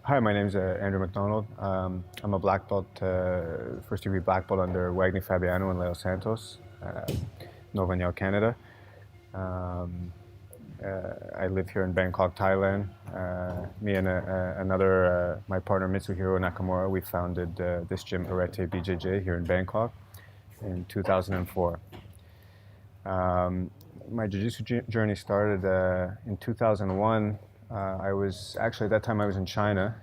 Hi, my name is Andrew Macdonald. I'm a black belt, first degree black belt under Wagner Fabiano and Leo Santos, Nova Niao, Canada. I live here in Bangkok, Thailand. Me and my partner Mitsuhiro Nakamura, we founded this gym, Arete BJJ, here in Bangkok in 2004. My jiu-jitsu journey started in 2001. I was actually, at that time I was in China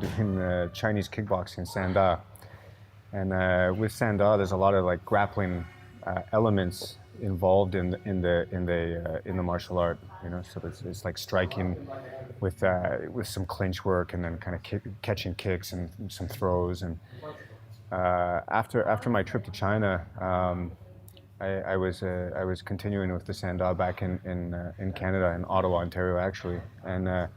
doing Chinese kickboxing, Sanda. And with Sanda, there's a lot of like grappling elements involved in the martial art. You know, so it's like striking with some clinch work and then kind of catching kicks and some throws. And after my trip to China, I was continuing with the Sanda back in Canada, in Ottawa, Ontario, actually, and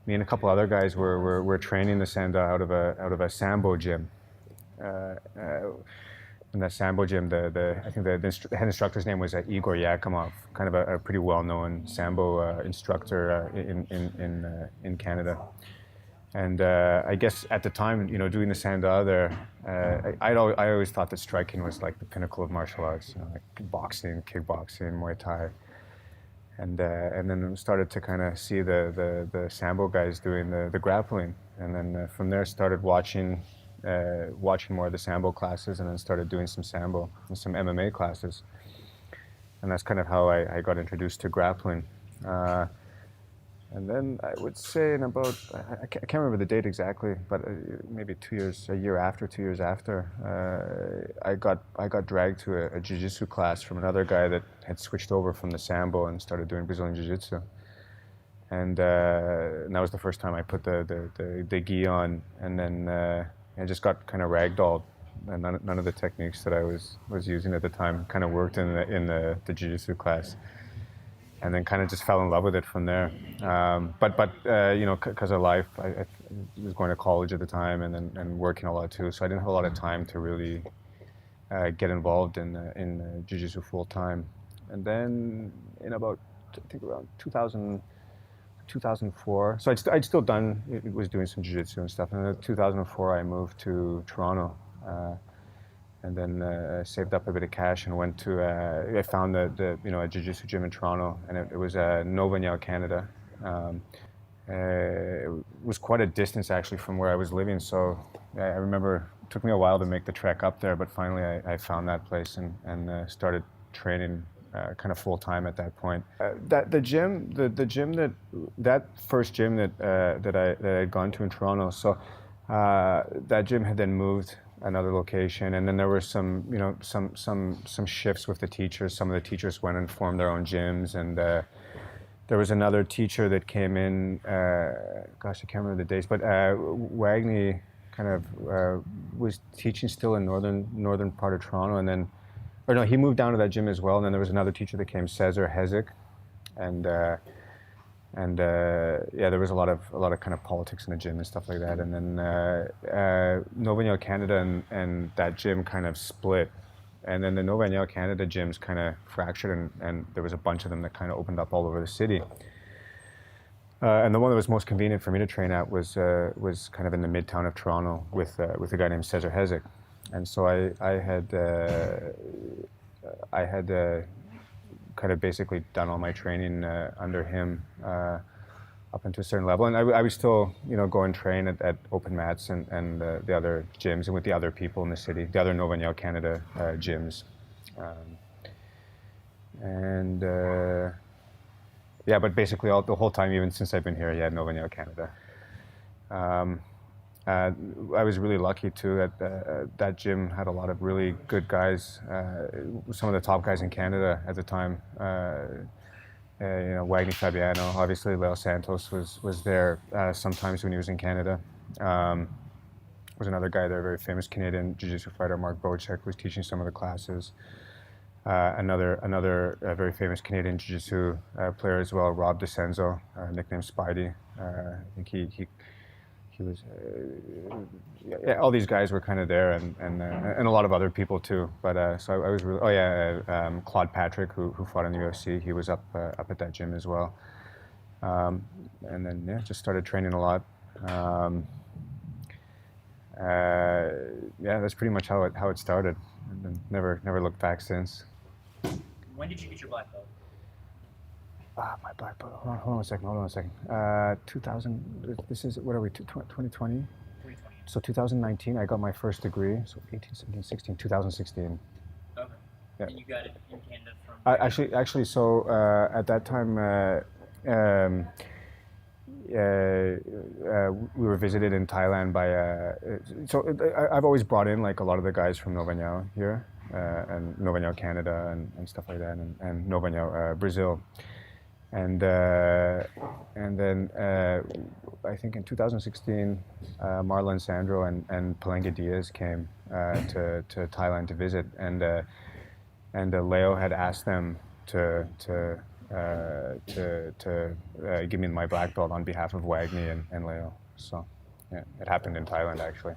me and a couple other guys were training the Sanda out of a Sambo gym. In that Sambo gym, I think the head instructor's name was Igor Yakimov, kind of a pretty well-known Sambo instructor in Canada. And I guess at the time, you know, doing the Sanda there, I always thought that striking was like the pinnacle of martial arts, you know, like boxing, kickboxing, Muay Thai. And then started to kind of see the Sambo guys doing the grappling. And then from there started watching more of the Sambo classes, and then started doing some Sambo and some MMA classes. And that's kind of how I got introduced to grappling. And then I would say in about, I can't remember the date exactly, but maybe 2 years after, I got dragged to a Jiu-Jitsu class from another guy that had switched over from the Sambo and started doing Brazilian Jiu-Jitsu. And that was the first time I put the gi on, and then I just got kind of ragdolled. And none of the techniques that I was using at the time kind of worked in the Jiu-Jitsu class. And then kind of just fell in love with it from there. But you know, because of life, I was going to college at the time and working a lot too, so I didn't have a lot of time to really get involved in Jiu-Jitsu full time. And then in about, I think around 2004, so I'd still was doing some Jiu-Jitsu and stuff. And in 2004, I moved to Toronto. And then saved up a bit of cash and went to. I found a Jiu-Jitsu gym in Toronto, and it was Nova Niao, Canada. It was quite a distance actually from where I was living, so I remember it took me a while to make the trek up there, but finally I found that place and started training kind of full time at that point. That first gym that I had gone to in Toronto, so that gym had then moved another location, and then there were some shifts with the teachers. Some of the teachers went and formed their own gyms, and there was another teacher that came in. Gosh, I can't remember the dates, but Wagner kind of was teaching still in northern part of Toronto, and then, or no, he moved down to that gym as well. And then there was another teacher that came, Cesar Hezek, and yeah, there was a lot of kind of politics in the gym and stuff like that. And then Nova Niao, Canada, and that gym kind of split. And then the Nova Niao, Canada gyms kind of fractured, and there was a bunch of them that kind of opened up all over the city. And the one that was most convenient for me to train at was kind of in the midtown of Toronto with a guy named Cesar Hezek. And so I had kind of basically done all my training under him up into a certain level, and I would still, you know, go and train at open mats and the other gyms and with the other people in the city, the other Nova Niao, Canada gyms, yeah, but basically the whole time, even since I've been here, yeah, Nova Niao, Canada. I was really lucky too. That gym had a lot of really good guys, some of the top guys in Canada at the time. You know, Wagner Fabiano, obviously Leo Santos was there sometimes when he was in Canada. Was another guy there, a very famous Canadian Jiu-Jitsu fighter, Mark Bocek, was teaching some of the classes. Another very famous Canadian Jiu-Jitsu player as well, Rob DeCenzo, nicknamed Spidey. I think he was. Yeah, all these guys were kind of there, and a lot of other people too. But so I was really. Oh yeah, Claude Patrick, who fought in the UFC, he was up at that gym as well. And then yeah, just started training a lot. Yeah, that's pretty much how it started, and then never looked back since. When did you get your black belt? My black belt. Hold on a second. 2000. This is, what are we? 2020. 2020. So 2019, I got my first degree. So 18, 17, 16, 2016. Okay. Yeah. And you got it in Canada from? Actually, so at that time, we were visited in Thailand by. I've always brought in like a lot of the guys from Nova Nhau here, and Nova Nhau Canada and stuff like that, and Nova Nhau Brazil, and then I think in 2016, Marlon Sandro and Palenga Diaz came to Thailand to visit, and Leo had asked them to give me my black belt on behalf of Wagner and Leo. So yeah, it happened in Thailand actually.